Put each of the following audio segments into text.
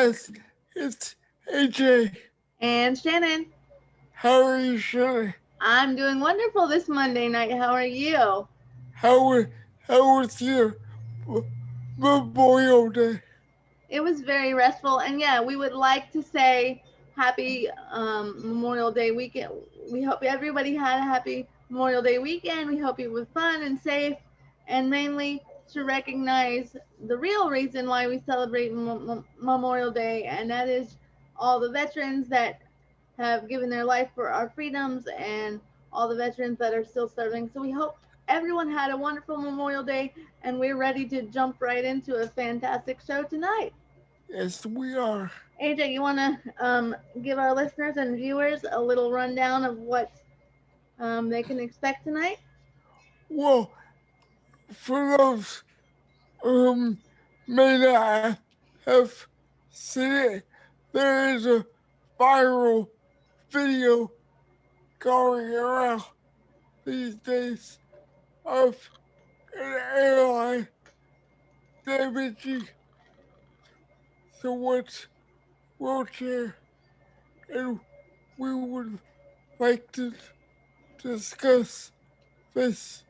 Yes, it's AJ. And Shannon, How are you, Shannon? I'm doing wonderful this Monday night. How are you? How was, how was your Memorial Day? It was very restful, and yeah, we would like to say happy Memorial Day weekend. We hope everybody had a happy Memorial Day weekend. We hope it was fun and safe, and mainly to recognize the real reason why we celebrate Memorial Day, and that is all the veterans that have given their life for our freedoms and all the veterans that are still serving. So we hope everyone had a wonderful Memorial Day, and we're ready to jump right into a fantastic show tonight. Yes, we are. AJ, you want to give our listeners and viewers a little rundown of what they can expect tonight? Well, for those who may not have seen it, there is a viral video going around these days of an airline damaging someone's wheelchair, and we would like to discuss this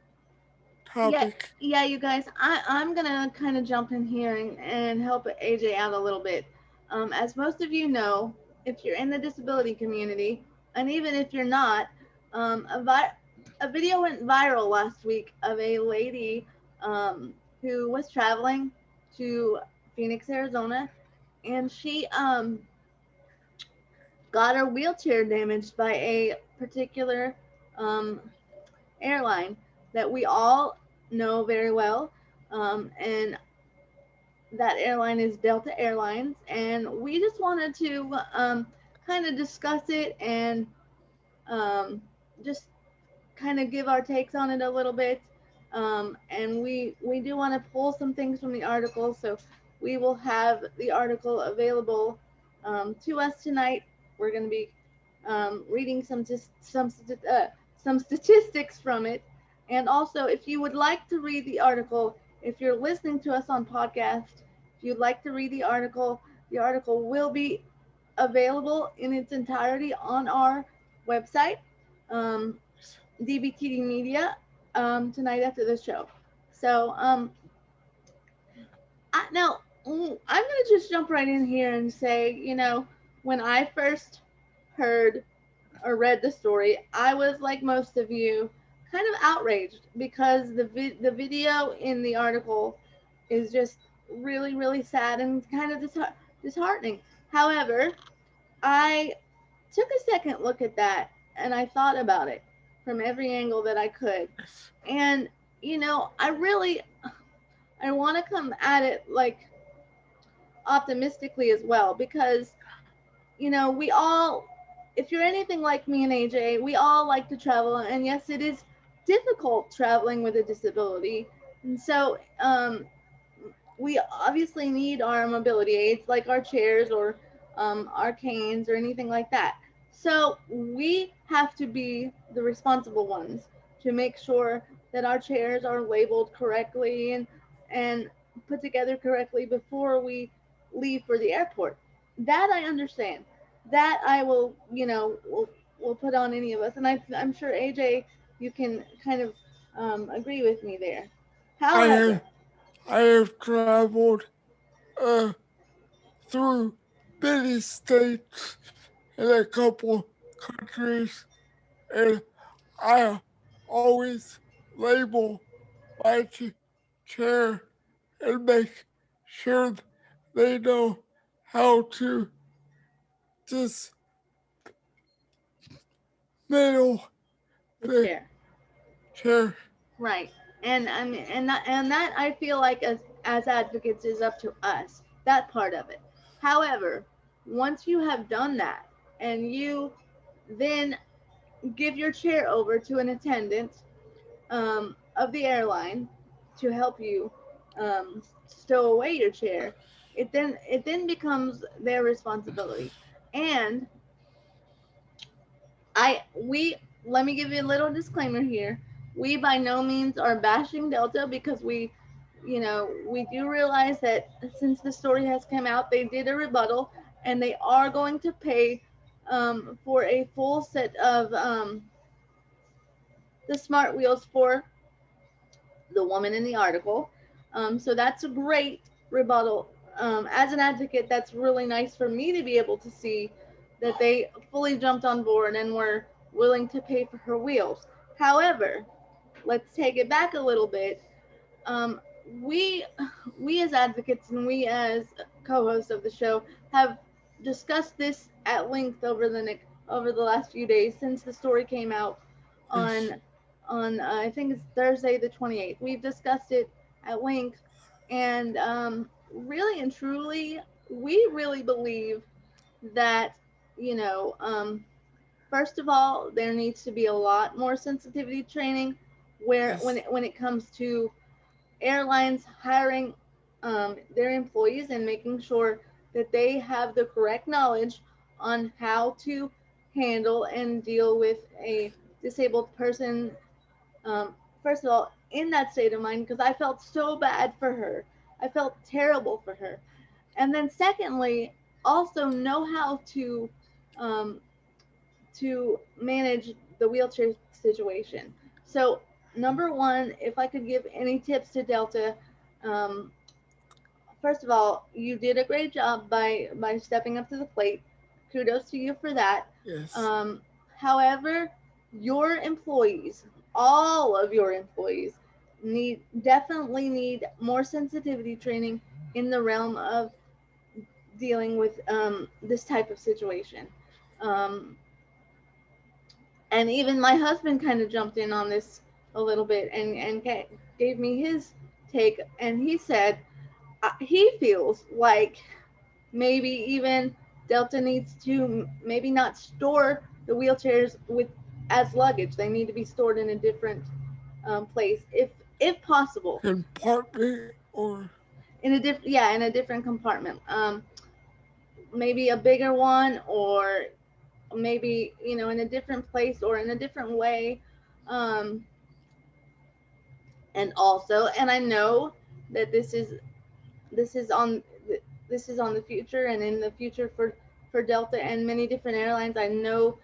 Yeah, topic. yeah, you guys, I'm gonna kind of jump in here and help AJ out a little bit. As most of you know, if you're in the disability community, and even if you're not, a video went viral last week of a lady who was traveling to Phoenix, Arizona, and she got her wheelchair damaged by a particular um, airline that we all know very well. And that airline is Delta Airlines. And we just wanted to kind of discuss it and um, just kind of give our takes on it a little bit. And we do want to pull some things from the article. So we will have the article available to us tonight. We're going to be reading some statistics from it. And also, if you would like to read the article, if you're listening to us on podcast, if you'd like to read the article will be available in its entirety on our website, um, DBTD Media, tonight after the show. So now I'm gonna just jump right in here and say, when I first heard or read the story, I was like most of you, kind of outraged because the video in the article is just really really sad and kind of disheartening. However, I took a second look at that and I thought about it from every angle that I could, and I want to come at it like optimistically as well because we all, if you're anything like me and AJ, we all like to travel, and yes, it is difficult traveling with a disability, and so we obviously need our mobility aids like our chairs or our canes or anything like that. So we have to be the responsible ones to make sure that our chairs are labeled correctly and put together correctly before we leave for the airport. That I understand. That I will, will put on any of us, and I'm sure AJ, you can kind of agree with me there. I However, have I have traveled uh, through many states and a couple countries, and I always label my chair and make sure they know how to dismantle the the chair. chair. Right. And I mean, and that I feel like as advocates is up to us. That part of it. However, once you have done that and you then give your chair over to an attendant of the airline to help you stow away your chair, it then becomes their responsibility. And we let me give you a little disclaimer here. We by no means are bashing Delta because we do realize that since the story has come out, they did a rebuttal and they are going to pay for a full set of the smart wheels for the woman in the article. So that's a great rebuttal. As an advocate, that's really nice for me to be able to see that they fully jumped on board and were willing to pay for her wheels. However, let's take it back a little bit. um, we we as advocates and we as co-hosts of the show have discussed this at length over the last few days since the story came out Yes. on I think it's Thursday the 28th. We've discussed it at length, and really and truly, we really believe that you know first of all, there needs to be a lot more sensitivity training where Yes. when it comes to airlines hiring their employees and making sure that they have the correct knowledge on how to handle and deal with a disabled person. First of all, in that state of mind, because I felt so bad for her, I felt terrible for her. And then, secondly, also know how um, to manage the wheelchair situation. So, number one, if I could give any tips to Delta, um, first of all, you did a great job by stepping up to the plate. Kudos to you for that. Yes. Um, However, your employees, all of your employees, definitely need more sensitivity training in the realm of dealing with this type of situation. Um, and even my husband kind of jumped in on this a little bit and gave me his take, and he said he feels like maybe even Delta needs to maybe not store the wheelchairs with as luggage. They need to be stored in a different place, if possible, Compartment or in a different in a different compartment. Maybe a bigger one, or maybe in a different place or in a different way. Um, and also, and I know that this is on this is on the future and in the future for Delta and many different airlines. I know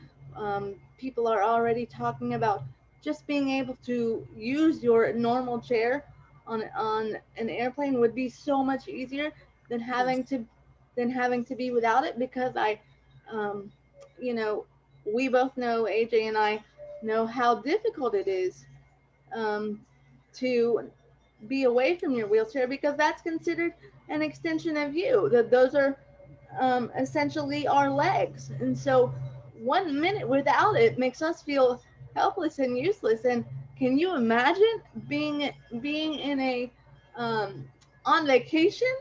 people are already talking about just being able to use your normal chair on an airplane would be so much easier than yes. having to be without it, because um, you know we both know, AJ and I know how difficult it is um, to be away from your wheelchair, because that's considered an extension of you. That those are essentially our legs, and so 1 minute without it makes us feel helpless and useless. And can you imagine being in a on vacation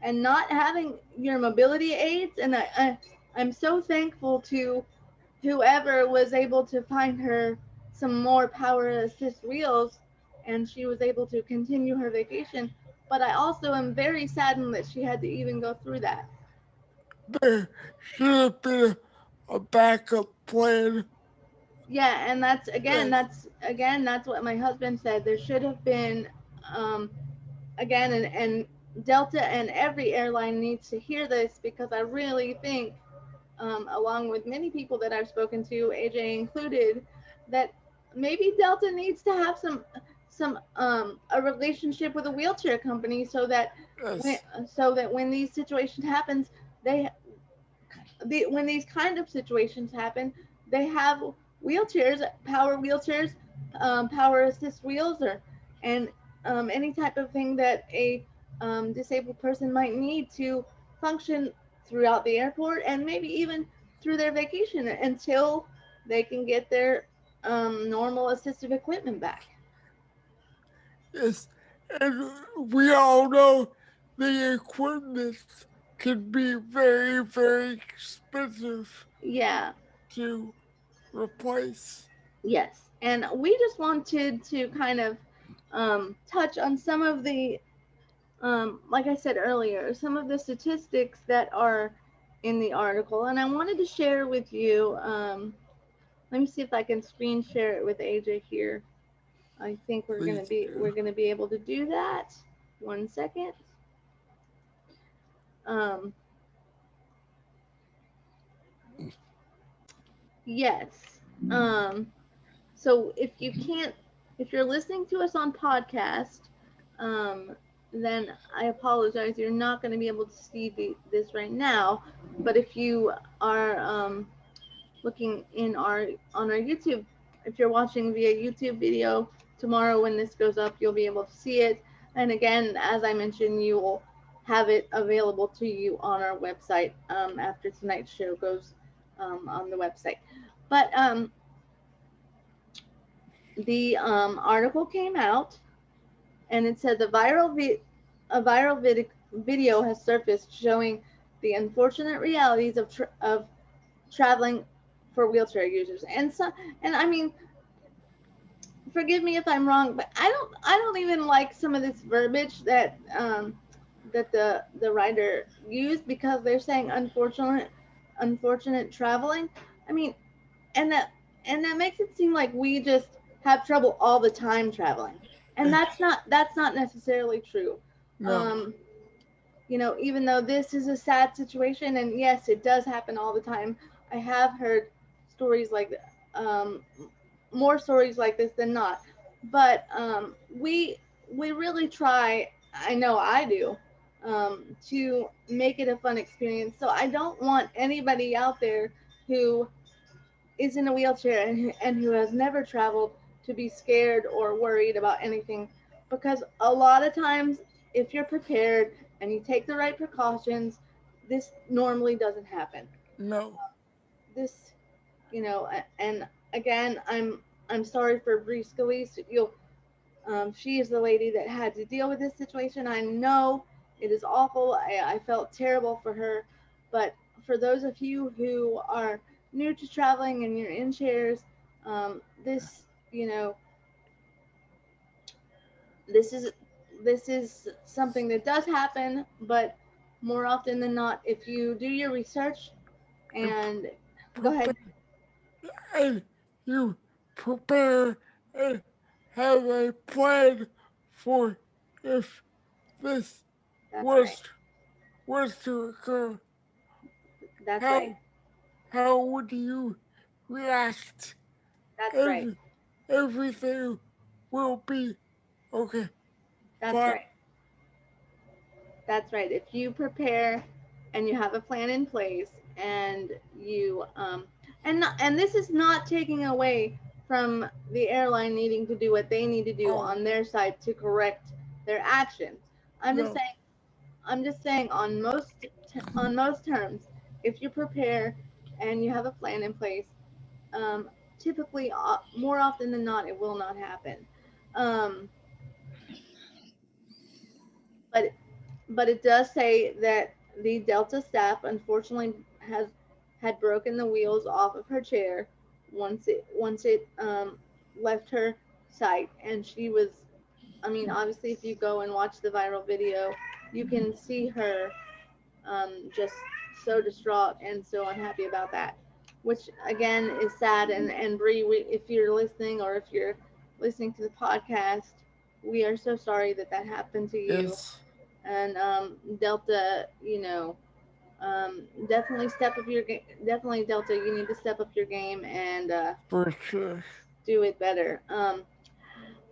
and not having your mobility aids? And I'm so thankful to whoever was able to find her some more power assist wheels, and she was able to continue her vacation. But I also am very saddened that she had to even go through that. There should have been a backup plan. Yeah, and Yes. that's what my husband said. There should have been um, again, and Delta and every airline needs to hear this, because I really think along with many people that I've spoken to, AJ included, that maybe Delta needs to have some a relationship with a wheelchair company, when Yes. so that when these situations happens, they when these kind of situations happen, they have wheelchairs, power assist wheels, or and any type of thing that a disabled person might need to function throughout the airport, and maybe even through their vacation until they can get their normal assistive equipment back. Yes. And we all know the equipment can be very, very expensive Yeah. to replace. Yes. And we just wanted to kind of touch on some of the like I said earlier, some of the statistics that are in the article, and I wanted to share with you. Let me see if I can screen share it with AJ here. I think Please do. we're gonna be able to do that. One second. Um, yes. So if you're listening to us on podcast, um, then I apologize. You're not going to be able to see this right now. But if you are looking in our on our YouTube, if you're watching via YouTube video tomorrow when this goes up, you'll be able to see it. And again, as I mentioned, you will have it available to you on our website after tonight's show goes on the website. But the article came out, and it said a video has surfaced showing the unfortunate realities of traveling for wheelchair users. And I mean, forgive me if I'm wrong, but I don't even like some of this verbiage that the writer used, because they're saying unfortunate traveling. I mean, and that makes it seem like we just have trouble all the time traveling, and that's not necessarily true. No, um even though this is a sad situation, and yes, it does happen all the time, I have heard stories like um more stories like this than not. But we really try, I know I do, to make it a fun experience. So I don't want anybody out there who is in a wheelchair and who has never traveled to be scared or worried about anything, because a lot of times, if you're prepared and you take the right precautions, this normally doesn't happen. no, This, and again, I'm sorry for Bree Scalise. She is the lady that had to deal with this situation. I know it is awful. I felt terrible for her. But for those of you who are new to traveling and you're in chairs, this, this is this is something that does happen. But more often than not, if you do your research and and go prepare, ahead. and you prepare and have a plan for if this That's right. was was to occur. That's right. How how would you react? That's right. Every, everything will be okay. That's Fine. right. That's right. If you prepare and you have a plan in place, and and this is not taking away from the airline needing to do what they need to do Oh on their side to correct their actions. I'm just no, saying I'm just saying on most terms, if you prepare and you have a plan in place, um, typically, more often than not, it will not happen. Um, but but it does say that the Delta staff unfortunately has had broken the wheels off of her chair once it left her sight, and she was. I mean, obviously, if you go and watch the viral video, you can see her just so distraught and so unhappy about that, which again is sad. And Bree, if you're listening, or if you're listening to the podcast, we are so sorry that that happened to you. yes, And Delta, definitely step up your game. Definitely, Delta, you need to step up your game and for sure. do it better.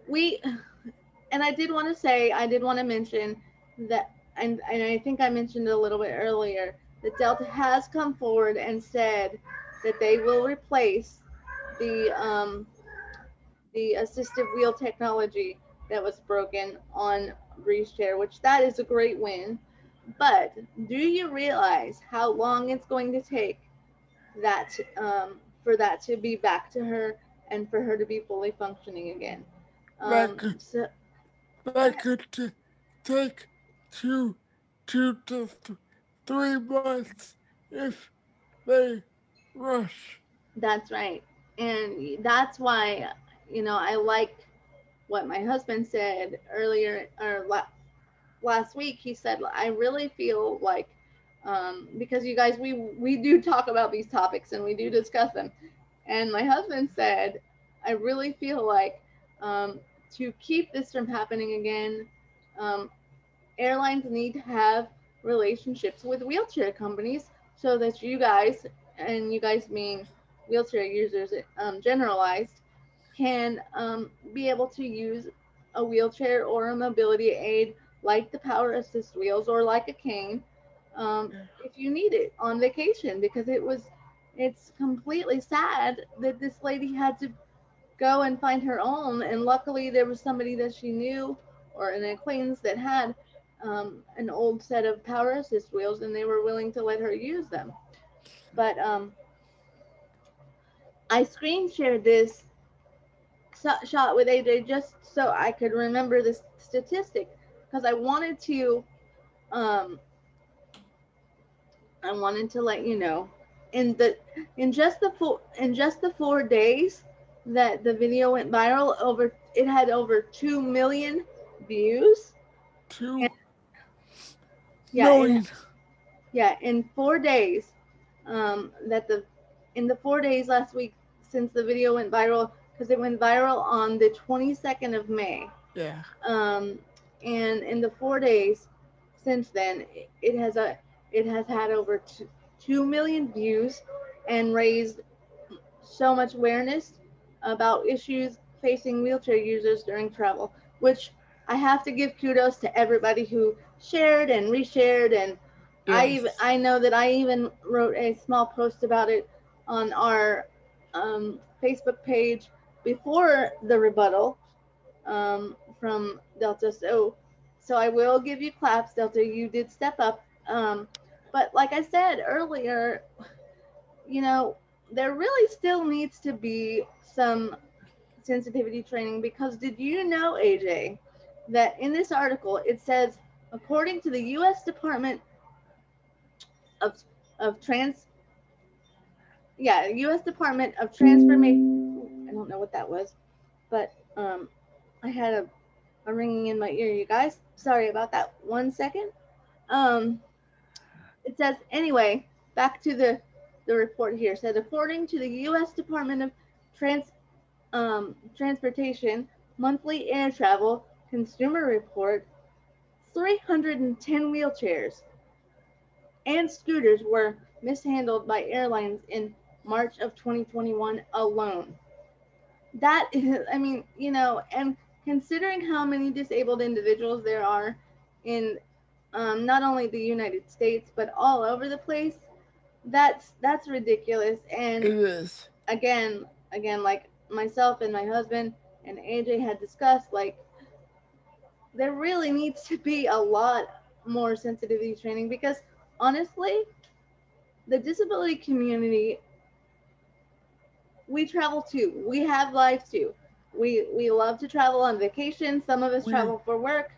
We and I did want to mention that, and I think I mentioned it a little bit earlier, that Delta has come forward and said that they will replace the the assistive wheel technology that was broken on Bree's chair, which that is a great win. But do you realize how long it's going to take that for that to be back to her and for her to be fully functioning again? That could So go that ahead. could take two to 3 months if they rush. That's right. And that's why, I like what my husband said earlier, or last week. He said, I really feel like, because you guys, we do talk about these topics and we do discuss them. And my husband said, I really feel like, to keep this from happening again, um, airlines need to have relationships with wheelchair companies so that you guys, and you guys being wheelchair users generalized, can be able to use a wheelchair or a mobility aid like the power assist wheels or like a cane if you need it on vacation, because it's completely sad that this lady had to go and find her own. And luckily, there was somebody that she knew or an acquaintance that had an old set of power assist wheels, and they were willing to let her use them. But I screen shared this shot with AJ just so I could remember this statistic because um, I wanted to let you know in the in just the 4 days that the video went viral, over it had over 2 million views. And Two yeah, million. in 4 days, that the in the 4 days last week since the video went viral, because it went viral on the 22nd of May. Yeah. Um, and in the 4 days since then, it has had over 2 million views and raised so much awareness about issues facing wheelchair users during travel, which I have to give kudos to everybody who shared and reshared. And Yes. I know that I even wrote a small post about it on our Facebook page before the rebuttal from Delta. So I will give you claps, Delta. You did step up. But like I said earlier, you know, there really still needs to be some sensitivity training, because did you know, AJ, that in this article it says, according to the U.S. Department of Trans, yeah, U.S. Department of Transformation. I don't know what that was, but I had a ringing in my ear, you guys. Sorry about that. 1 second. Um, it says anyway. Back to the report here. It said according to the U.S. Department of Trans Transportation monthly air travel consumer report, 310 wheelchairs and scooters were mishandled by airlines in March of 2021 alone. That is, I mean, and considering how many disabled individuals there are in not only the United States but all over the place, that's ridiculous. And It is. again, like myself and my husband and AJ had discussed, like there really needs to be a lot more sensitivity training, because honestly, the disability community, we travel too. We have lives too. We love to travel on vacation. Some of us We travel for work.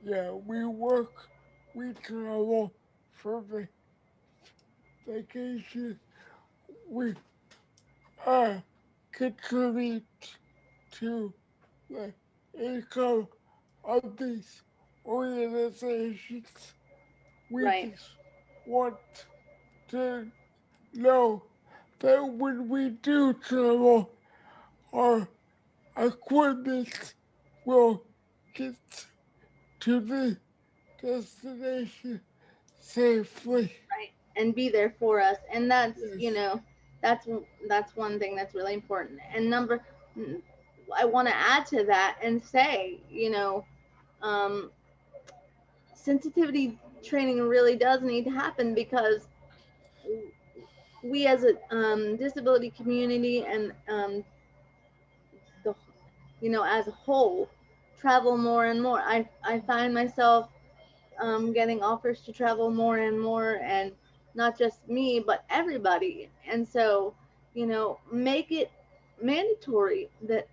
yeah, we work, we travel for vacation. We uh contribute to the income of these organizations. We Right, just want to know that when we do travel, our equipment will get to the destination safely. right, and be there for us. And that's, Yes, that's that's one thing that's really important. And I want to add to that and say, um, sensitivity training really does need to happen, because we as a disability community and the as a whole travel more and more. I find myself getting offers to travel more and more, and not just me but everybody. And so, make it mandatory that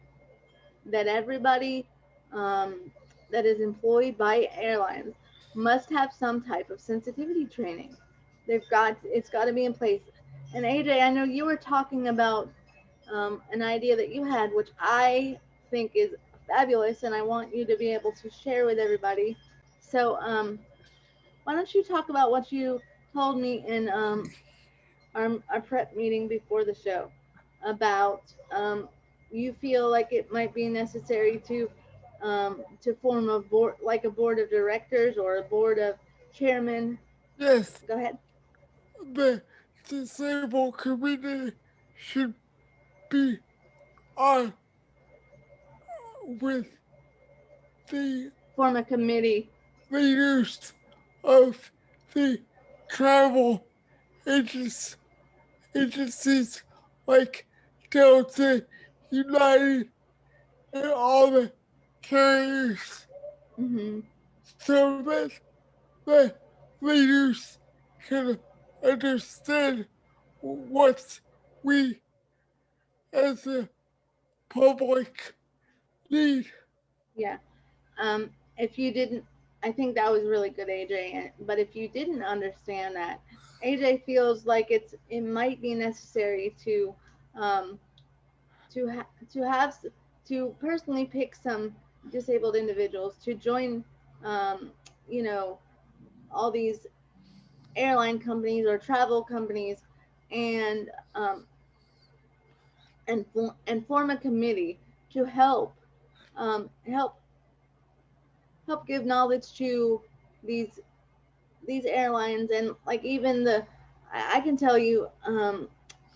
everybody um, that is employed by airlines must have some type of sensitivity training. It's got to be in place. And AJ, I know you were talking about an idea that you had, which I think is fabulous, and I want you to be able to share with everybody. So, why don't you talk about what you told me in our prep meeting before the show about you feel like it might be necessary to to form a board, like a board of directors or a board of chairmen. Yes, Go ahead. the disabled community should be on with the Form a committee. leaders of the travel agents, agencies like Delta, United, and all the carriers Hmm. so that the leaders can understand what we as a public need. Yeah. If you didn't, I think that was really good, AJ. But if you didn't understand that, AJ feels like it might be necessary um, to have to personally pick some disabled individuals to join, um, you know, all these airline companies or travel companies, and and form a committee to help help give knowledge to these these airlines, and like even I can tell you,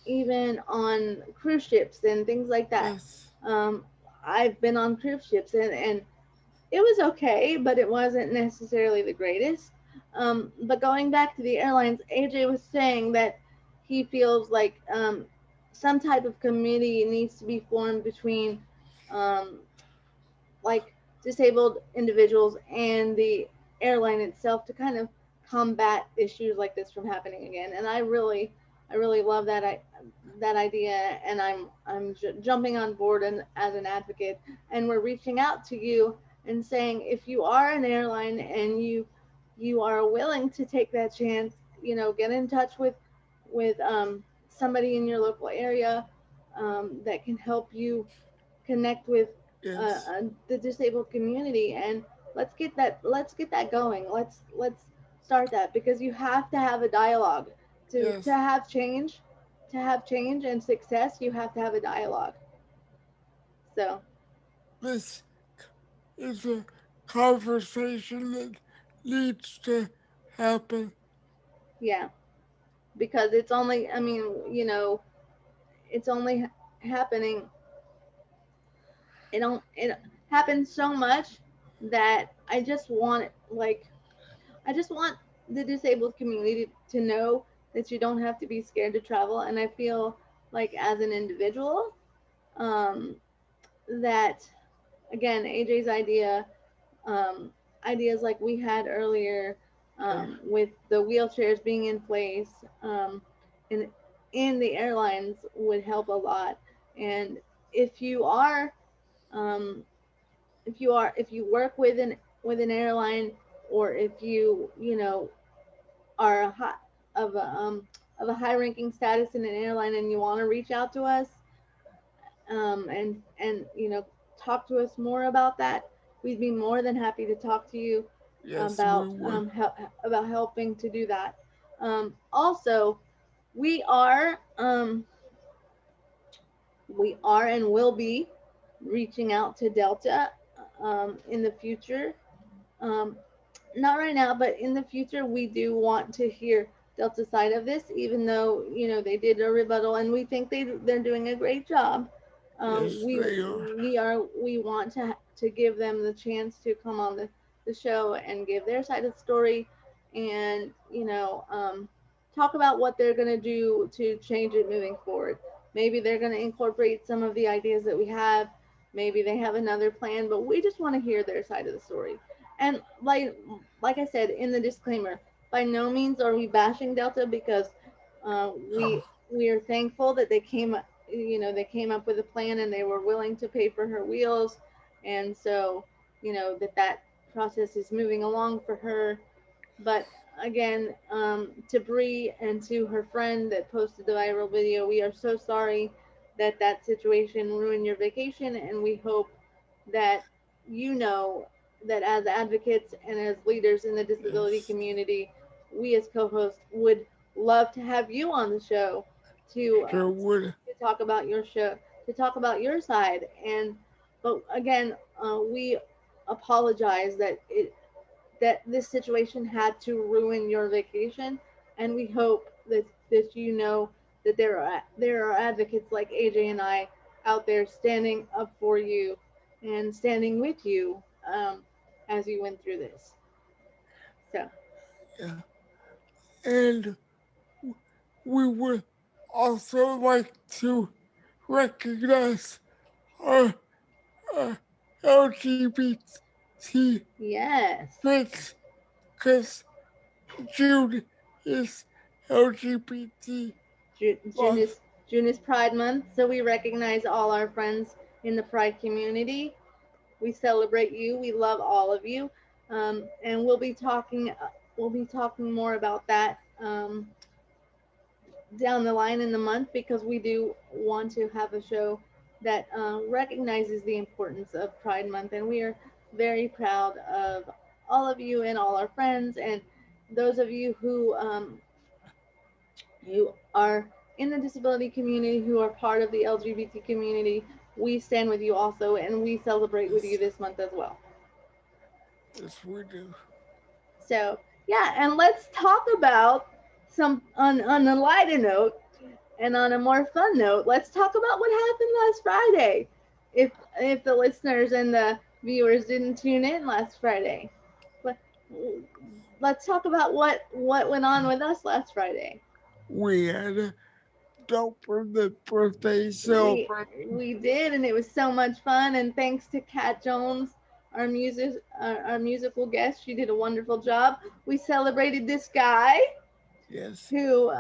even on cruise ships and things like that. Yes, um, I've been on cruise ships, and it was okay, but it wasn't necessarily the greatest. But going back to the airlines, AJ was saying that he feels like some type of committee needs to be formed between um, like disabled individuals and the airline itself to kind of combat issues like this from happening again. And I really love that idea, and jumping on board and as an advocate. And we're reaching out to you and saying, if you are an airline and you are willing to take that chance, get in touch with somebody in your local area that can help you connect with yes, the disabled community, and let's get that going. Let's start that, because you have to have a dialogue to yes. have change, and success. You have to have a dialogue. So This is a conversation that needs to happen. yeah, because it's only, I mean, it's only happening. It happens so much that I just want the disabled community to know that you don't have to be scared to travel. And I feel like as an individual, um, that again, AJ's um, ideas like we had earlier, Yeah, with the wheelchairs being in place, in in the airlines would help a lot. And if you are, um, if you work with an airline, or if you are of a um, of a high ranking status in an airline, and you want to reach out to us, and talk to us more about that, we'd be more than happy to talk to you yes, we would. about helping to do that. Also, we are we are and will be reaching out to Delta in the future. Um, Not right now, but in the future, we do want to hear Delta's side of this, even though they did a rebuttal, and we think they're doing a great job. Yes, they are. We want to give them the chance to come on the show and give their side of the story, and talk about what they're gonna do to change it moving forward. Maybe they're gonna incorporate some of the ideas that we have. Maybe they have another plan, but we just want to hear their side of the story. And like I said in the disclaimer, by no means are we bashing Delta, because No, we are thankful that they came up with a plan, and they were willing to pay for her wheels, and so that process is moving along for her. But again, to Bree and to her friend that posted the viral video, we are so sorry that that situation ruined your vacation, and we hope that you know that as advocates and as leaders in the disability yes, community, we as co-hosts would love to have you on the show sure would. to talk about your side. And but again, apologize that this situation had to ruin your vacation, and we hope that you know that there are advocates like AJ and I out there standing up for you and standing with you as you went through this. So Yeah. And we would also like to recognize our uh, LGBT yes, friends because June is LGBT June month. is Pride Month, so we recognize all our friends in the Pride community. We celebrate you. We love all of you, and we'll be talking more about that down the line in the month because we do want to have a show that recognizes the importance of Pride Month, and we are very proud of all of you and all our friends and those of you who are in the disability community, who are part of the LGBT community. We stand with you also, and we celebrate with you Yes, this month as well. yes, we do. So yeah, and let's talk about some on a lighter note and on a more fun note. Let's talk about what happened last Friday. If the listeners and the viewers didn't tune in last Friday, but let's talk about what went on with us last Friday. We had a dope from the birthday we celebration. we did, and it was so much fun. And thanks to Kat Jones, our musical guest, she did a wonderful job. We celebrated this guy Yes. who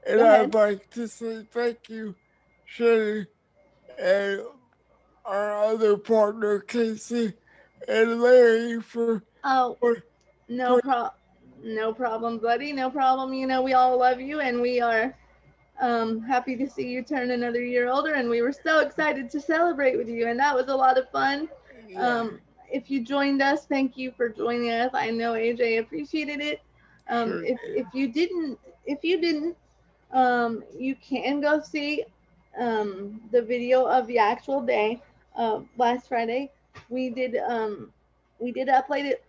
And go I'd ahead. like to say thank you, Shannon, and our other partner, Casey, and Larry, Oh, for no putting. pro no problem, buddy, no problem. You know, we all love you, and we are happy to see you turn another year older, and we were so excited to celebrate with you, and that was a lot of fun. Yeah, um, if you joined us, thank you for joining us. I know AJ appreciated it. sure If did. you didn't, you can go see the video of the actual day last Friday. We did we did upload it.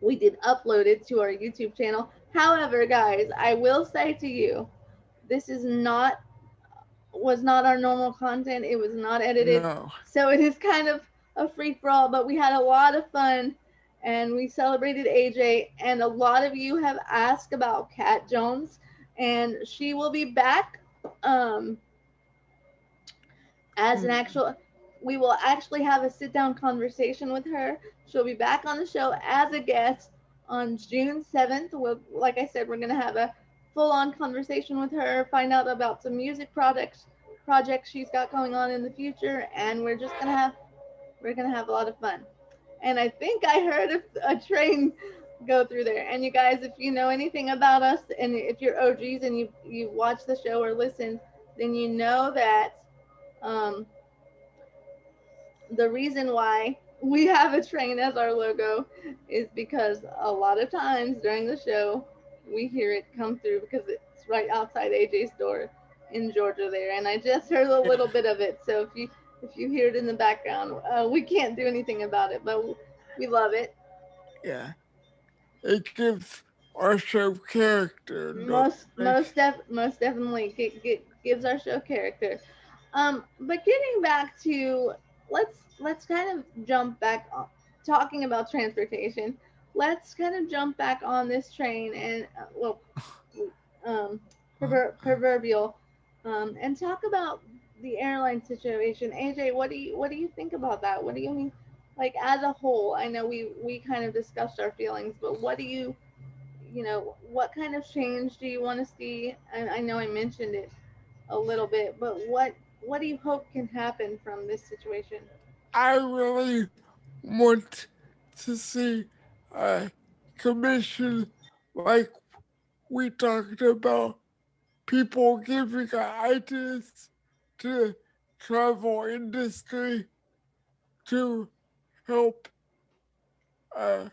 We did upload it to our YouTube channel. However, guys, I will say to you, this is not was not our normal content. It was not edited, No, so it is kind of a free for all. But we had a lot of fun, and we celebrated AJ. And a lot of you have asked about Kat Jones, and she will be back um, as an mm, actual. We will actually have a sit down conversation with her. She'll be back on the show as a guest on June 7th. Like I said, we're going to have a full on conversation with her, find out about some music projects she's got going on in the future, and we're going to have a lot of fun. And I think I heard a train go through there. And you guys, if you know anything about us, and if you're OGs and you watch the show or listen, then you know that um, the reason why we have a train as our logo is because a lot of times during the show we hear it come through because it's right outside AJ's door in Georgia there, and I just heard a yeah, little bit of it. So if you hear it in the background, we can't do anything about it, but we love it. yeah. It gives our show character, don't you think? Most definitely gives our show character. But getting back to let's kind of jump back on talking about transportation. Let's kind of jump back on this train and um, proverbial and talk about the airline situation. AJ, what do you think about that? What do you mean, like as a whole? I know we kind of discussed our feelings, but what do you know, what kind of change do you want to see? And I know I mentioned it a little bit, but what do you hope can happen from this situation? I really want to see a commission like we talked about, people giving ideas to travel industry to help uh,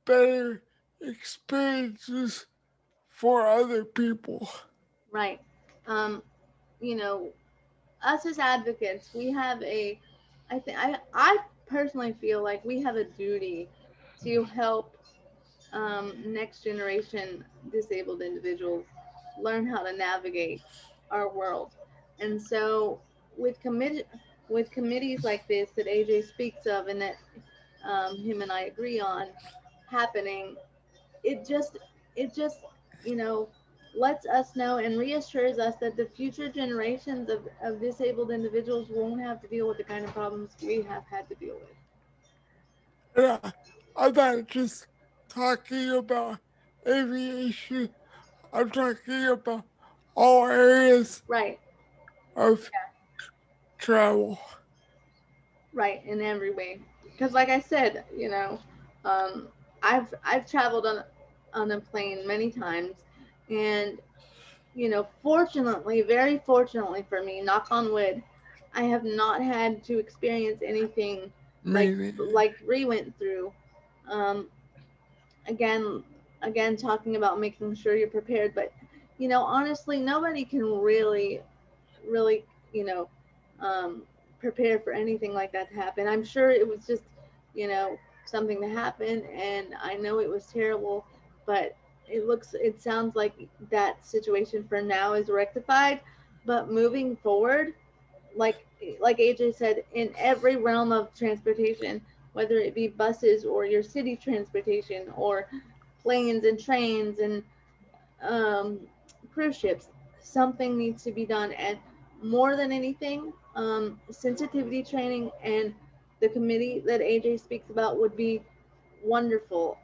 better experiences for other people. Right. Um, you know, us as advocates, we have a, I think I personally feel like we have a duty to help next generation disabled individuals learn how to navigate our world. And so, with committees like this that AJ speaks of, and that him and I agree on happening, it just it just you know lets us know and reassures us that the future generations of disabled individuals won't have to deal with the kind of problems we have had to deal with. Yeah, I'm not just talking about aviation, I'm talking about all areas Right, of travel. right, in every way. Because, like I said, um, I've traveled on a plane many times, and fortunately, very fortunately for me, knock on wood, I have not had to experience anything like Meaning, Bree went through. Um, again, again, talking about making sure you're prepared, but honestly, nobody can really, you know, um, prepare for anything like that to happen. I'm sure it was just, you know, something that happened, and I know it was terrible, but it sounds like that situation for now is rectified. But moving forward, like AJ said, in every realm of transportation, whether it be buses or your city transportation or planes and trains and um, cruise ships, something needs to be done. And more than anything, sensitivity training and the committee that AJ speaks about would be wonderful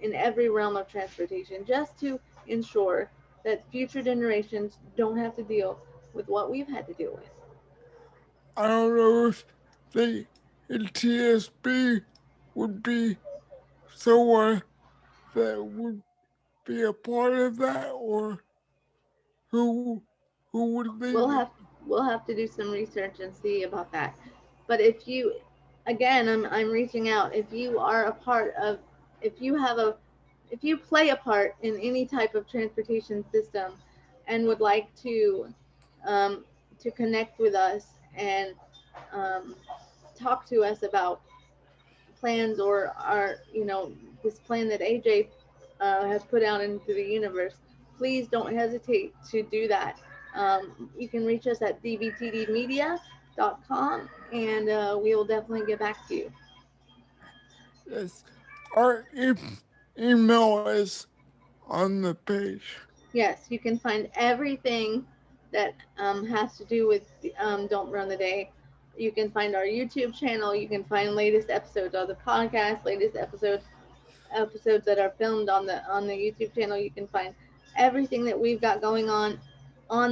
in every realm of transportation, just to ensure that future generations don't have to deal with what we've had to deal with. I don't know if the TSB would be someone that would be a part of that, or who who would lead We'll it. have we'll have to do some research and see about that. But if you, again, I'm reaching out. If you are a part of, if you have a, if you play a part in any type of transportation system, and would like um, to connect with us and um, talk to us about plans or our, this plan that AJ has put out into the universe, please don't hesitate to do that. You can reach us at dbtdmedia.com, and we will definitely get back to you. Yes, our email is on the page. Yes, you can find everything that has to do with Don't Run the Day. You can find our YouTube channel. You can find latest episodes of the podcast, latest episodes that are filmed on the YouTube channel. You can find everything that we've got going on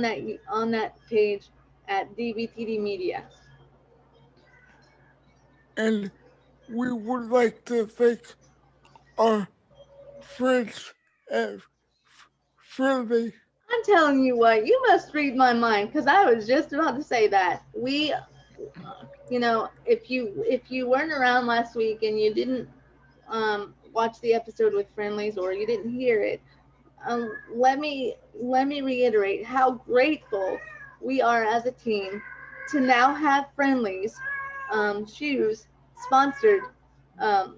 that page at DBTD Media. And we would like to thank our friends at Friendly. I'm telling you what, you must read my mind, because I was just about to say that. If you weren't around last week and you didn't watch the episode with Friendlies, or you didn't hear it, let me reiterate how grateful we are as a team to now have Friendlies shoes sponsored. Um,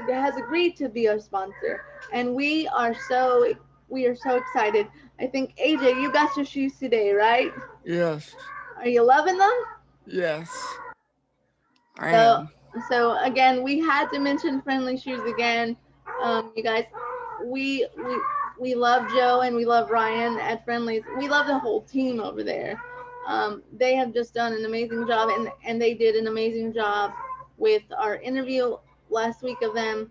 has agreed to be our sponsor, and we are so excited. I think AJ, you got your shoes today, right? Yes, Are you loving them? yes, I So, am. again, we had to mention Friendly Shoes again. You guys, we we we love Joe and we love Ryan at Friendlies. We love the whole team over there. They have just done an amazing job, and they did an amazing job with our interview last week of them.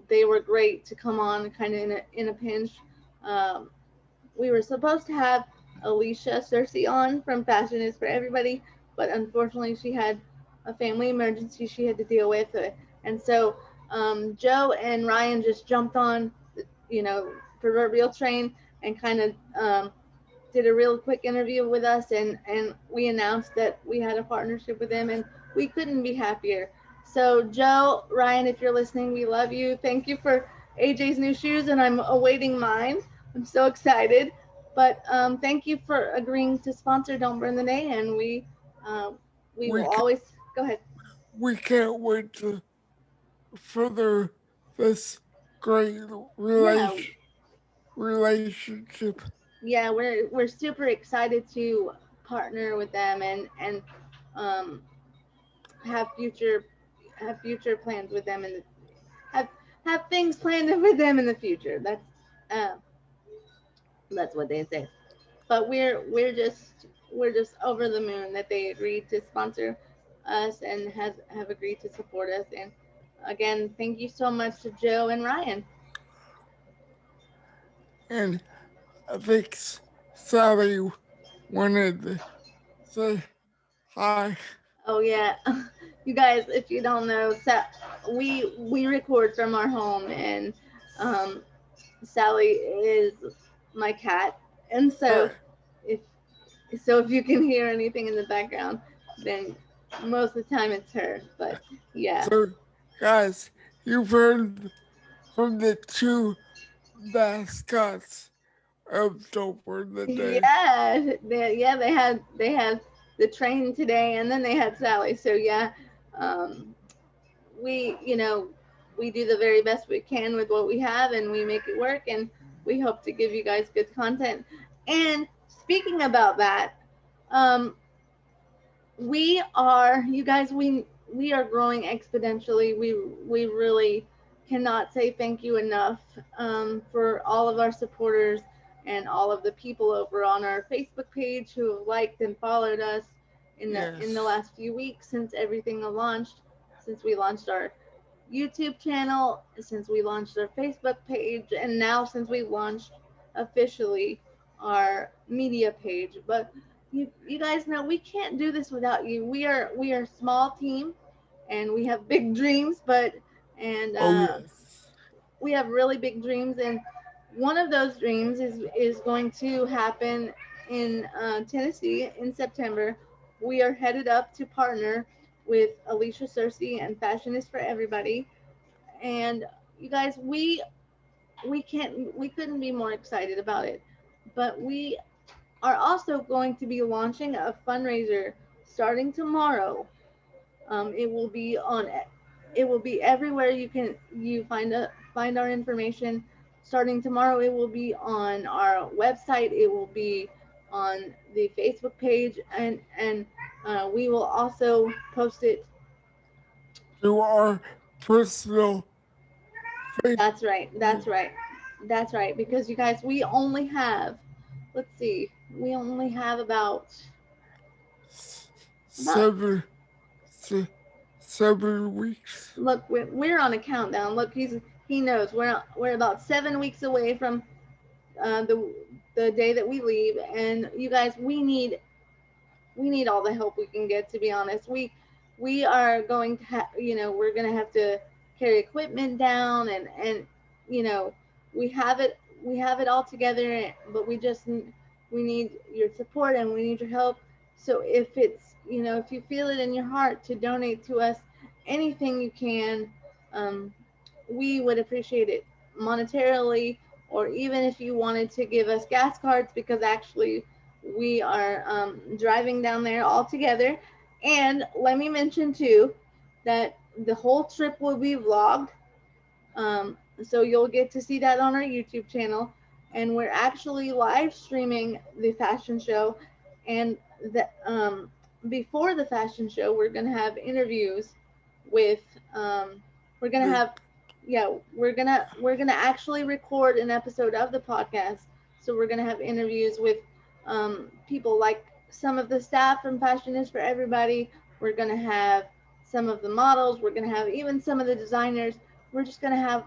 They were great to come on, kind of in a pinch. Um, we were supposed to have Alicia Cersei on from Fashion is for Everybody, but unfortunately she had a family emergency she had to deal with, and so Joe and Ryan just jumped on, proverbial train, and kind of did a real quick interview with us, and we announced that we had a partnership with them, and we couldn't be happier. So Joe, Ryan, if you're listening, we love you. Thank you for AJ's new shoes, and I'm awaiting mine. I'm so excited. But thank you for agreeing to sponsor Don't Burn the Day, and we We will can, always go ahead. we can't wait to further this great Yeah, relationship. yeah, we're super excited to partner with them and um, have future have future plans with them and have have things planned with them in the future. Uh, that's what they say. But we're just over the moon that they agreed to sponsor us and has have agreed to support us. And again, thank you so much to Joe and Ryan. And I think Sally wanted to say hi. Oh yeah, you guys, if you don't know, we record from our home, and um, Sally is my cat, and Right. if if you can hear anything in the background, then most of the time it's her. But yeah, So, guys, you've heard from the two mascots of Dope Word the Day. yeah, they had the train today, and then they had Sally. So yeah, um, we we do the very best we can with what we have, and we make it work, and we hope to give you guys good content. And speaking about that, um, we are you guys we are growing exponentially. We really cannot say thank you enough for all of our supporters and all of the people over on our Facebook page who have liked and followed us in the Yes. last few weeks since everything launched, since we launched our YouTube channel, since we launched our Facebook page, and now since we launched officially our media page. But you guys know we can't do this without you. We are a small team, and we have big dreams, but and Oh, yes. we have really big dreams, and one of those dreams is going to happen in Tennessee in September. We are headed up to partner with Alicia Cersei and Fashion is for Everybody, and you guys, we couldn't be more excited about it. But we are also going to be launching a fundraiser starting tomorrow. It will be on. It will be everywhere you find our information. Starting tomorrow, it will be on our website. It will be on the Facebook page, and we will also post it. To our personal Facebook That's right. That's right. That's right. Because you guys, we only have. Let's see. We only have about 7 weeks. look, we're on a countdown. Look, he knows we're about 7 weeks away from the day that we leave, and you guys, we need all the help we can get. To be honest, we are going to we're going to have to carry equipment down, and you know we have it all together, but we need your support and we need your help. So if it's if you feel it in your heart to donate to us anything you can, um, we would appreciate it monetarily, or even if you wanted to give us gas cards, because actually we are driving down there all together. And let me mention too that the whole trip will be vlogged, so you'll get to see that on our YouTube channel. And we're actually live streaming the fashion show. And before the fashion show, we're gonna have interviews with. We're gonna The, have, yeah, we're gonna actually record an episode of the podcast. So we're gonna have interviews with people like some of the staff from Fashion is for Everybody. We're gonna have some of the models. We're gonna have even some of the designers. We're just gonna have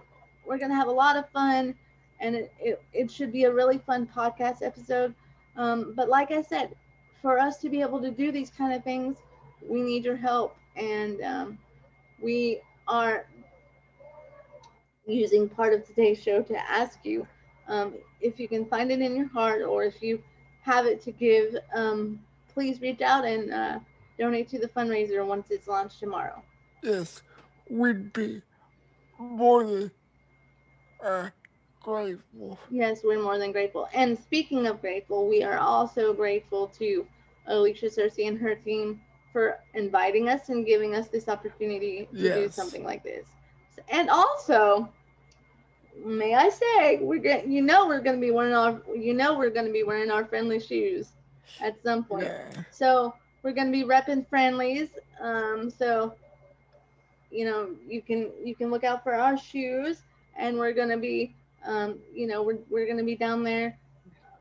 we're gonna have a lot of fun, and it should be a really fun podcast episode. But like I said, for us to be able to do these kind of things, we need your help, and we are using part of today's show to ask you if you can find it in your heart, or if you have it to give. Please reach out and donate to the fundraiser once it's launched tomorrow. yes, we'd be more than uh, grateful. Yes, we're more than grateful. And speaking of grateful, we are also grateful to Alicia Cersei and her team for inviting us and giving us this opportunity to do Yes. something like this. And also, may I say, we're gonna be wearing our friendly shoes at some point. Yeah. So we're gonna be repping friendlies. So you can look out for our shoes, and we're gonna be we're gonna be down there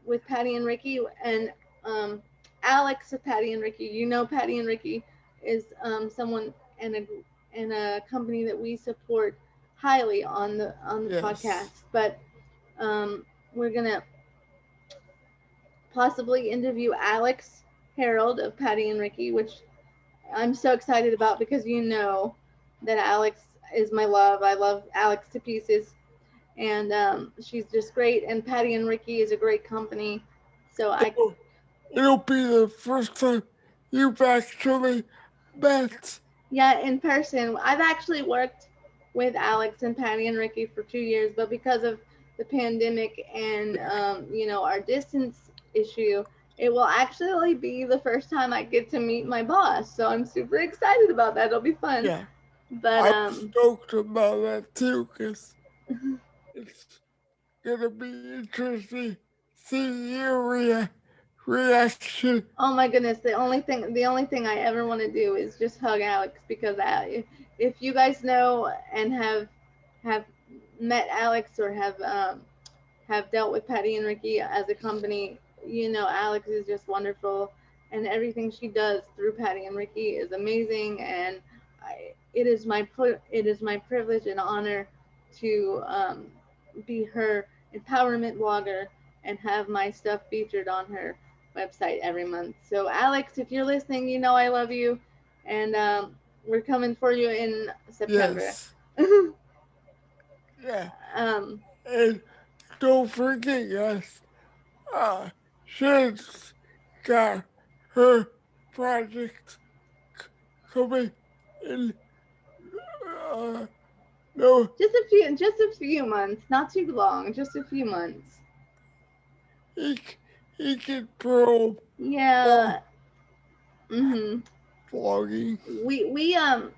with Patty and Ricky and um, Alex of Patty and Ricky. Patty and Ricky is someone and a company that we support highly on the Yes. podcast. But we're gonna possibly interview Alex Harold of Patty and Ricky, which I'm so excited about because that Alex is my love. I love Alex to pieces, and she's just great. And Patty and Ricky is a great company. So I It'll, it'll be the first time you've actually met. Yeah, in person. I've actually worked with Alex and Patty and Ricky for 2 years, but because of the pandemic and Yeah. our distance issue, it will actually be the first time I get to meet my boss. So I'm super excited about that. It'll be fun. Yeah. But I'm stoked about that too because it's gonna be interesting seeing your reaction. oh my goodness, the only thing I ever want to do is just hug Alex because if you guys know and have met Alex or have dealt with Patty and Ricky as a company, Alex is just wonderful, and everything she does through Patty and Ricky is amazing. And it is my privilege and honor to be her empowerment blogger and have my stuff featured on her website every month. So, Alex, if you're listening, I love you, and we're coming for you in September. Yes. Yeah. um, And don't forget, guys, uh, she's got her project coming in, uh, no, just a few months, not too long, just a few months. he, he can probe Yeah. while Mhm. vlogging.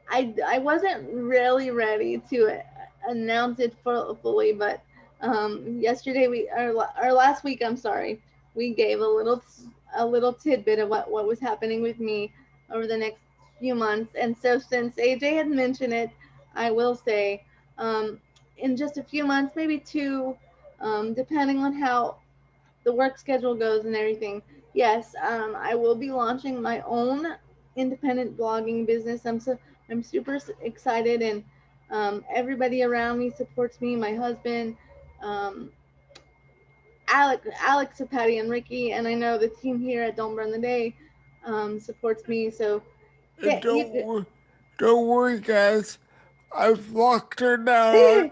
I wasn't really ready to announce it fully, but yesterday or last week, I'm sorry, we gave a little tidbit of what was happening with me over the next few months. And so since AJ had mentioned it, I will say, um, in just a few months, maybe two, depending on how the work schedule goes and everything. Yes, I will be launching my own independent blogging business. I'm super excited, and everybody around me supports me. My husband, um, Alex, Patty, and Ricky, and I know the team here at Don't Burn the Day supports me. So And you don't worry, guys. I've locked her down on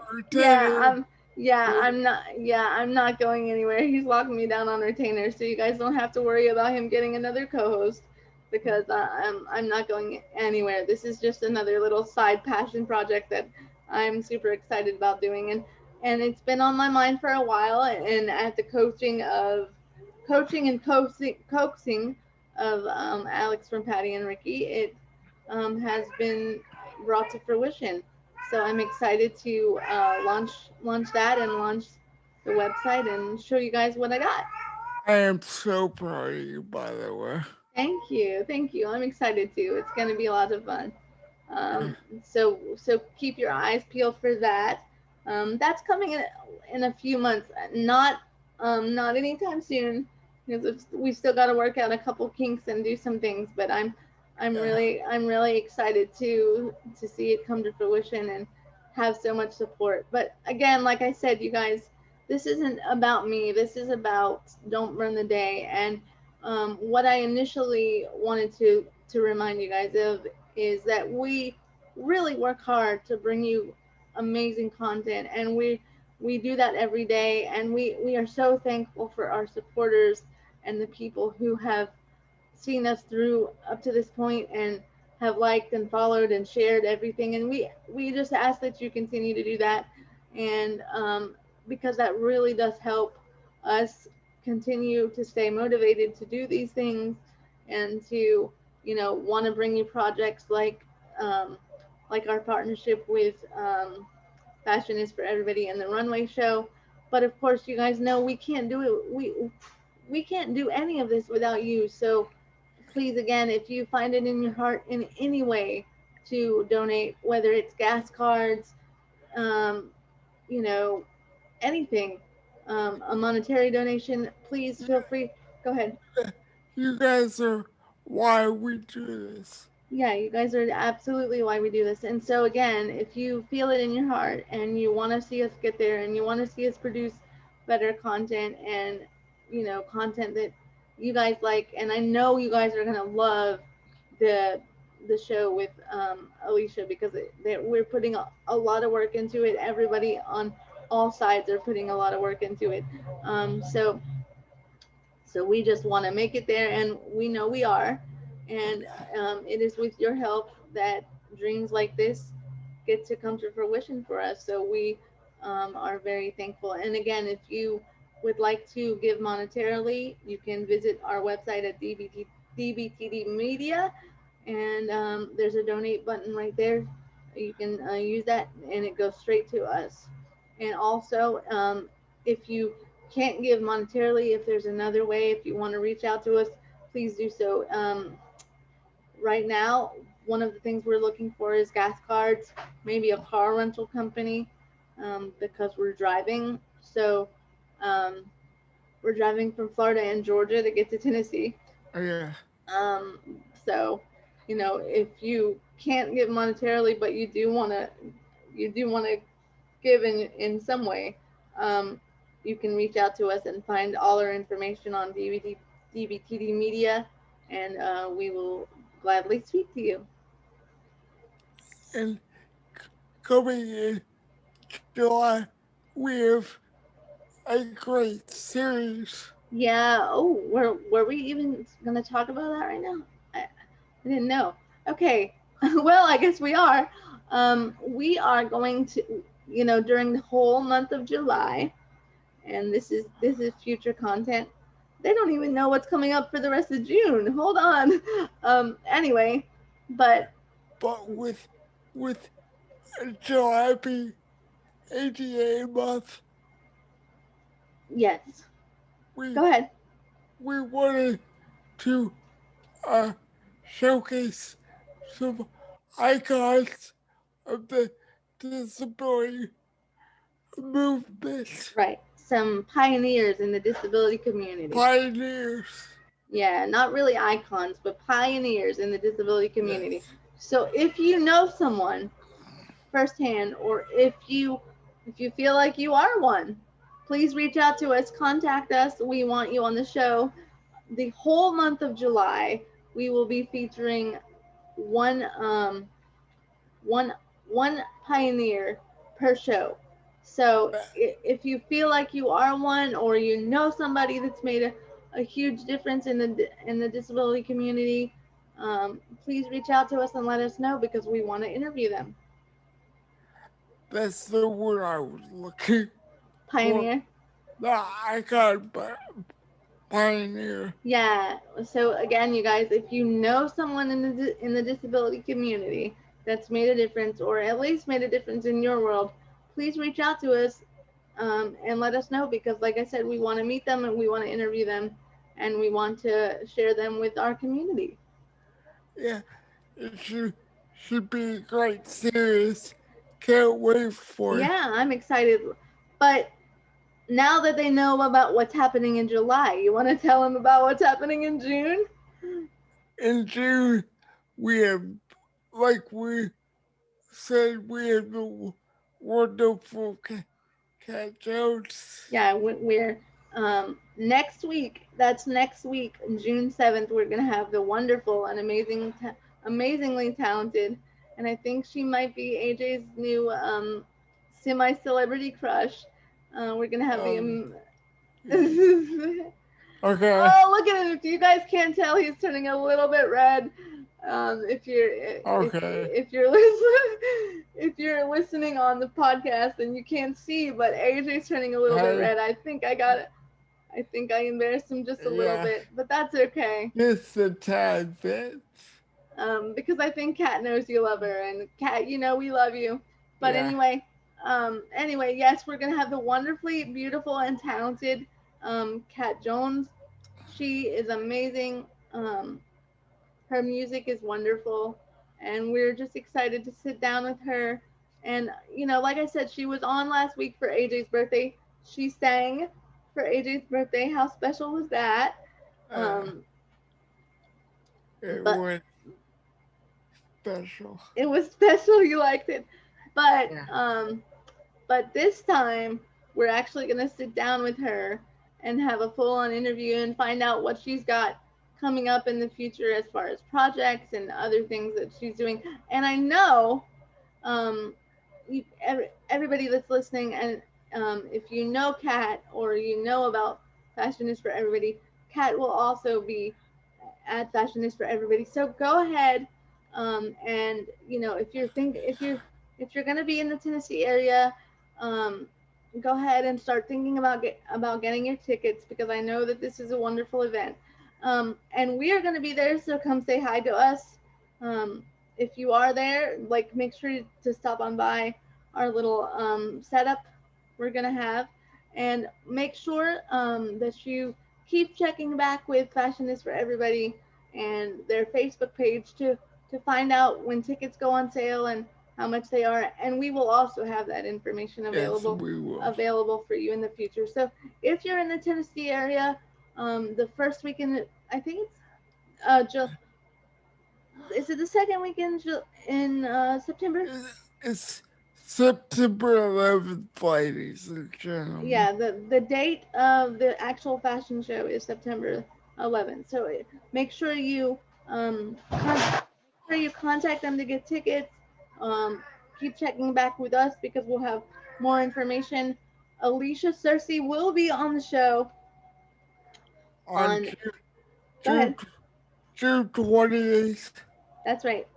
yeah, retainer. I'm not going anywhere. He's locking me down on retainer, so you guys don't have to worry about him getting another co-host because I'm not going anywhere. This is just another little side passion project that I'm super excited about doing, and it's been on my mind for a while. And at the coaching and coaxing of Alex from Patty and Ricky, it has been brought to fruition. So I'm excited to launch that and launch the website and show you guys what I got. I am so proud of you, by the way. Thank you. I'm excited too. It's going to be a lot of fun. Yeah. So keep your eyes peeled for that. That's coming in a few months, not anytime soon, because we still got to work out a couple kinks and do some things. But Yeah. I'm really excited to see it come to fruition and have so much support. But again, like I said, you guys, this isn't about me. This is about Don't Burn the Day. And what I initially wanted to remind you guys of is that we really work hard to bring you amazing content, and we do that every day. And we are so thankful for our supporters and the people who have seen us through up to this point and have liked and followed and shared everything. And we just ask that you continue to do that, and because that really does help us continue to stay motivated to do these things and to want to bring you projects um, like our partnership with Fashion is for Everybody and the Runway Show. But of course, you guys know we can't do it. We can't do any of this without you. So please, again, if you find it in your heart in any way to donate, whether it's gas cards, um, you know, anything, a monetary donation, please feel free. Go ahead. You guys are why we do this. Yeah, you guys are absolutely why we do this. And so, again, if you feel it in your heart and you want to see us get there and you want to see us produce better content and, content that you guys like, and I know you guys are going to love the the show with Alicia because we're putting a lot of work into it. Everybody on all sides are putting a lot of work into it. So we just want to make it there, and we know we are. And it is with your help that dreams like this get to come to fruition for us. So we are very thankful. And again, if you would like to give monetarily, you can visit our website at DBTD Media, and there's a donate button right there. You can use that, and it goes straight to us. And also, if you can't give monetarily, if there's another way, if you want to reach out to us, please do so. Right now, one of the things we're looking for is gas cards, maybe a car rental company, because we're driving. So um, we're driving from Florida and Georgia to get to Tennessee. Yeah, Um, so, if you can't give monetarily, but you do want to give in some way, you can reach out to us and find all our information on DBTD Media, and we will gladly speak to you. and coming in July, we have a great series. Yeah. Oh, were we even gonna talk about that right now? I didn't know. Okay. Well, I guess we are. We are going to, during the whole month of July, and this is future content. They don't even know what's coming up for the rest of June. Hold on. Anyway, but But with July being ADA month, yes, we go ahead. we wanted to uh, showcase some icons of the disability movement, Right, some pioneers in the disability community. pioneers. Yeah, not really icons, but pioneers in the disability community. Yes, So if you know someone firsthand, or if you feel like you are one, please reach out to us, contact us. We want you on the show. The whole month of July, we will be featuring one one one pioneer per show. So if you feel like you are one, or you know somebody that's made a huge difference in the disability community, please reach out to us and let us know because we want to interview them. that's the word I was looking for. Pioneer. The icon, but pioneer. Yeah. So again, you guys, if you know someone in the disability community that's made a difference, or at least made a difference in your world, please reach out to us, and let us know because, like I said, we want to meet them and we want to interview them, and we want to share them with our community. Yeah, it should be a great series. Can't wait for it. Yeah, I'm excited. But now that they know about what's happening in July, you want to tell them about what's happening in June? In June, we have, like we said, we have the wonderful Cat Jones. Yeah, we're next week. That's next week, June 7th. We're gonna have the wonderful and amazingly talented, and I think she might be AJ's new semi-celebrity crush. We're gonna have the Um, okay, oh, look at him! If you guys can't tell, he's turning a little bit red. If you're okay, if you're listening if you're listening on the podcast and you can't see, but AJ's turning a little bit hey, red. I think I embarrassed him just a little yeah, bit, but that's okay. just a tad bit. because I think Kat knows you love her, and Kat, you know we love you. But Yeah. anyway, yes, we're gonna have the wonderfully beautiful and talented Kat Jones. She is amazing. Her music is wonderful, and we're just excited to sit down with her. And like I said, she was on last week for AJ's birthday. She sang for AJ's birthday. How special was that? Uh, Um, it but was special. it was special. You liked it, but Yeah. this time we're actually gonna sit down with her and have a full-on interview and find out what she's got coming up in the future as far as projects and other things that she's doing. And I know um, everybody that's listening, and if you know Kat or you know about Fashion is for Everybody, Kat will also be at Fashion is for Everybody. So go ahead, and if you're gonna be in the Tennessee area, um, go ahead and start thinking about getting your tickets, because I know that this is a wonderful event. And we are gonna be there, so come say hi to us. Um, if you are there, like, make sure to stop on by our little setup we're gonna have, and make sure that you keep checking back with Fashion is for Everybody and their Facebook page to find out when tickets go on sale and how much they are. And we will also have that information Yes, available we will. available for you in the future. So if you're in the Tennessee area, the first weekend, I think it's is it the second weekend in September? It's September 11th, ladies and gentlemen. Yeah, the date of the actual fashion show is September 11th. So make sure you contact them to get tickets. Um, keep checking back with us because we'll have more information. Alicia Cersei will be on the show On on. Go June, ahead. June 28th. That's right.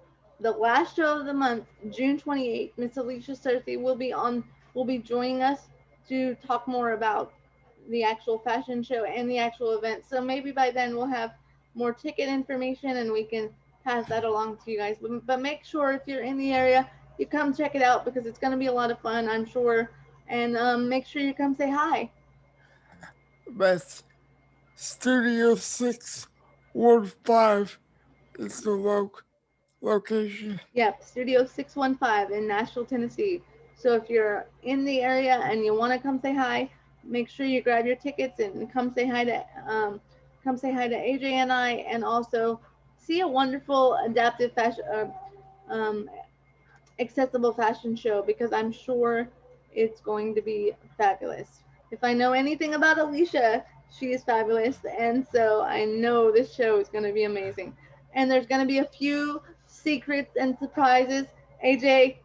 The last show of the month, June 28th, Miss Alicia Cersei will be joining us to talk more about the actual fashion show and the actual event. So maybe by then we'll have more ticket information and we can pass that along to you guys. But make sure if you're in the area, you come check it out because it's going to be a lot of fun, I'm sure. And make sure you come say hi. That's Studio 615 is the location. Yep, Studio 615 in Nashville, Tennessee. So if you're in the area and you want to come say hi, make sure you grab your tickets and come say hi to AJ and I, and also see a wonderful adaptive fashion, um, accessible fashion show, because I'm sure it's going to be fabulous. If I know anything about Alicia, she is fabulous, and so I know this show is going to be amazing. And there's going to be a few secrets and surprises. AJ,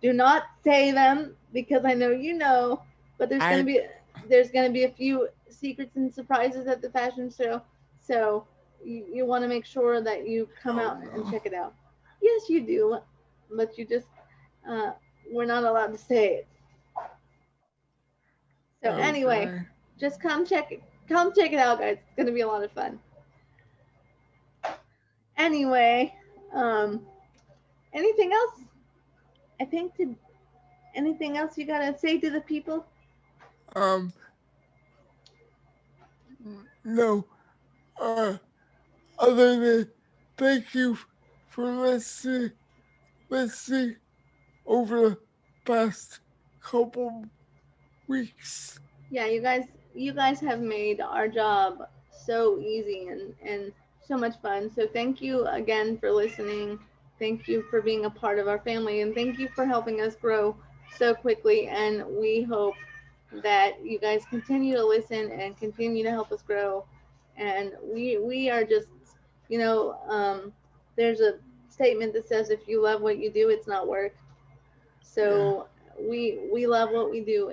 do not say them because I know you know, but I there's going to be a few secrets and surprises at the fashion show. So you want to make sure that you come out don't and know. check it out. Yes, you do, but you just uh, we're not allowed to say it. So anyway, Okay. just come check it out, guys. It's gonna be a lot of fun. Anyway, um, anything else? I think to anything else you gotta say to the people? Um, no. Other than thank you for listening over the past couple weeks. Yeah, you guys have made our job so easy and so much fun. So thank you again for listening. Thank you for being a part of our family, and thank you for helping us grow so quickly. And we hope that you guys continue to listen and continue to help us grow. And we are just, you know, there's a statement that says if you love what you do, it's not work. Yeah, So we love what we do,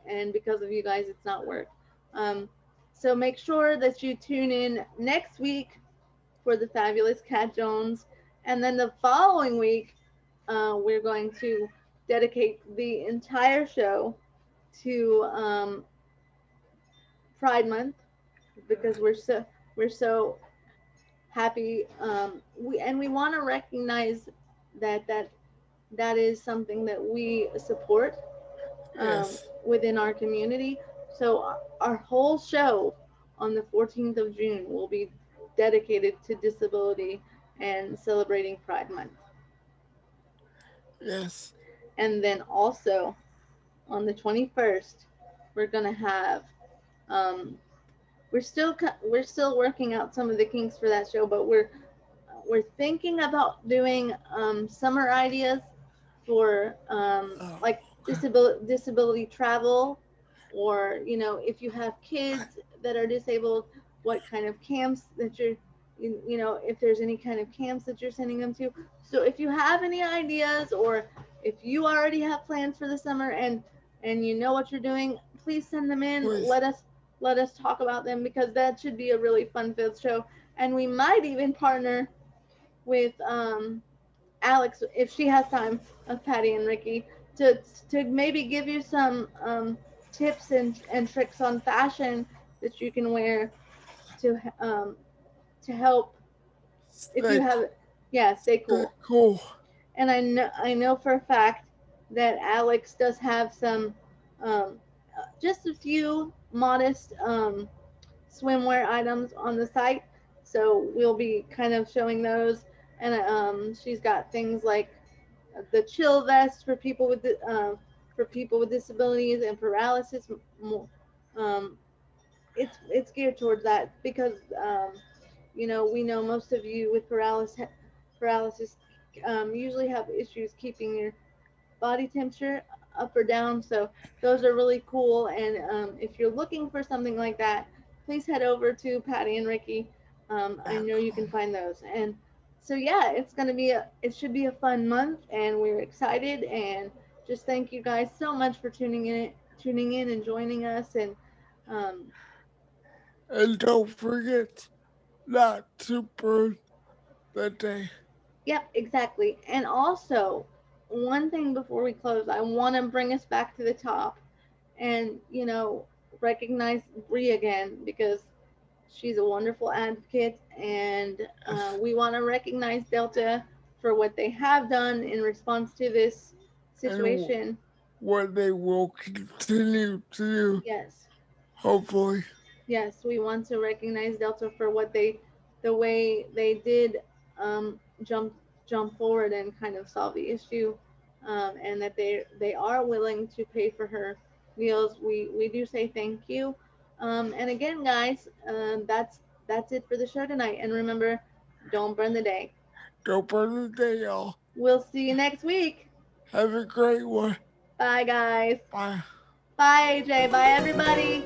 and because of you guys, it's not work. Um, so make sure that you tune in next week for the fabulous Cat Jones, and then the following week, we're going to dedicate the entire show to Pride Month, because we're so happy. We want to recognize that that is something that we support Yes. within our community. So our whole show on the 14th of June will be dedicated to disability and celebrating Pride Month. Yes. And then also on the 21st, we're gonna have um, we're still working out some of the kinks for that show, but we're thinking about doing summer ideas for Oh, like okay. disability travel, or if you have kids that are disabled, what kind of camps that if there's any kind of camps that you're sending them to. So if you have any ideas, or if you already have plans for the summer and you know what you're doing, please send them in. Please. Let us talk about them, because that should be a really fun filled show. And we might even partner with Alex, if she has time, of Patty and Ricky, to maybe give you some tips and tricks on fashion that you can wear to help if you Stay, have, yeah, stay stay cool. cool. And I know for a fact that Alex does have some um, just a few modest swimwear items on the site, so we'll be kind of showing those. And she's got things like the chill vest for people with disabilities and paralysis. Um, it's geared towards that, because we know most of you with paralysis usually have issues keeping your body temperature up or down. So those are really cool. And if you're looking for something like that, please head over to Patty and Ricky. I know you can find those. And so yeah, it should be a fun month, and we're excited. And just thank you guys so much for tuning in and joining us. And um, And don't forget not to burn the day. yep, exactly. And also, one thing before we close, I want to bring us back to the top and recognize Bree again, because she's a wonderful advocate, and Yes. we want to recognize Delta for what they have done in response to this And situation. what they will continue to do, Yes, hopefully. yes, we want to recognize Delta for the way they did jump forward and kind of solve the issue, and that they are willing to pay for her meals. We do say thank you, and again, guys, that's it for the show tonight. And remember, don't burn the day. Don't burn the day, y'all. We'll see you next week. Have a great one. Bye, guys. Bye. Bye, AJ. Bye, everybody.